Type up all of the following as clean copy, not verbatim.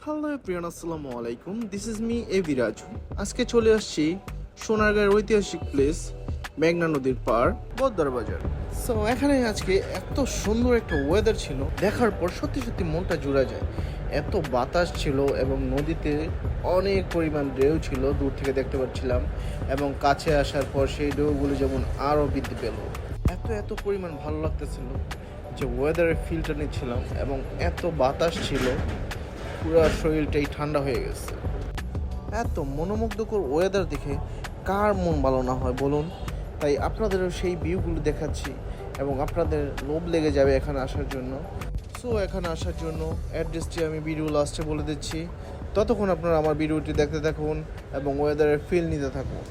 Hello everyone, আসসালামু আলাইকুম। This is me AV Raju. আজকে চলে আসছি সোনারগাঁয়ের ঐতিহাসিক প্লেস মেঘনা নদীর পার বদ্দার বাজার। সো এখানে আজকে এত সুন্দর একটা ওয়েদার ছিল, দেখার পর সত্যি সত্যি মনটা জুড়ে যায়। এত বাতাস ছিল এবং নদীতে অনেক পরিমাণ ঢেউ ছিল, দূর থেকে দেখতে পাচ্ছিলাম, এবং কাছে আসার পর সেই ঢেউগুলো যেমন আরও বৃদ্ধি পেল। এত পরিমাণ ভালো লাগতেছিল যে ওয়েদারের ফিলটা নিচ্ছিলাম, এবং এত বাতাস ছিল, পুরো শরীরটাই ঠান্ডা হয়ে গেছে। এত মনোমুগ্ধকর ওয়েদার দেখে কার মন ভালো না হয় বলুন। তাই আপনাদেরও সেই ভিউগুলো দেখাচ্ছি এবং আপনাদের লোভ লেগে যাবে এখানে আসার জন্য। সো এখানে আসার জন্য অ্যাড্রেসটি আমি ভিডিও লাস্টে বলে দিচ্ছি। ততক্ষণ আপনারা আমার ভিডিওটি দেখতে থাকুন এবং ওয়েদারের ফিল নিতে থাকুন।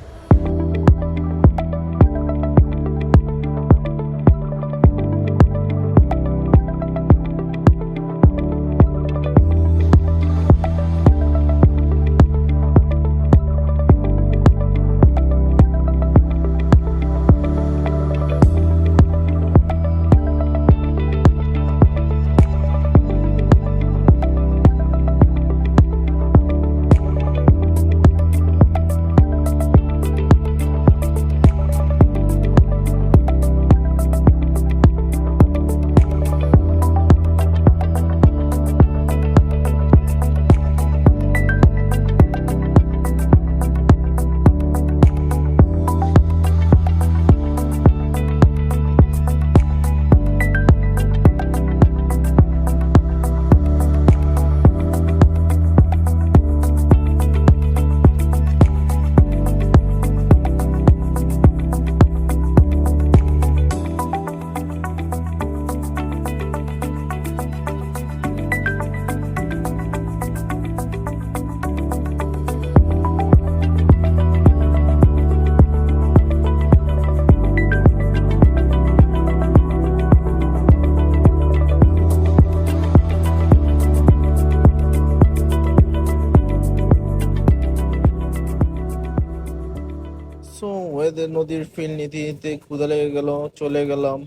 সো ওয়েদার নদীর ফিল নিতে নিতে ক্ষুধা লেগে গেল, চলে গেলাম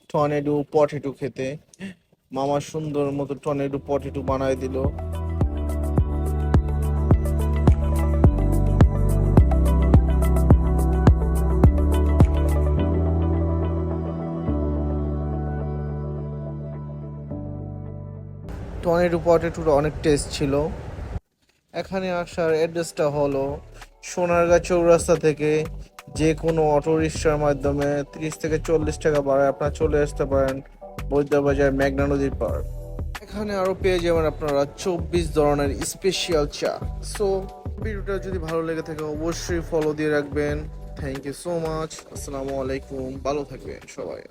টর্নেডো পটেটো খেতে। মামা সুন্দর মতো টর্নেডো পটেটো বানায় দিল। টর্নেডো পটেটোর অনেক টেস্ট ছিল। এখানে আসার অ্যাড্রেসটা হলো সোনারগাঁ চৌরাস্তা থেকে যে কোনো অটো রিক্সার মাধ্যমে 30 থেকে 40 টাকা ভাড়ায় আপনারা চলে আসতে পারেন বৈদ্যা বাজার মেঘনা নদীর পার। এখানে আরও পেয়ে যাবেন আপনারা 24 ধরনের স্পেশাল চা। সো ভিডিওটা যদি ভালো লেগে থাকে অবশ্যই ফলো দিয়ে রাখবেন। Thank you so much. আসসালামু আলাইকুম, ভালো থাকবেন সবাই।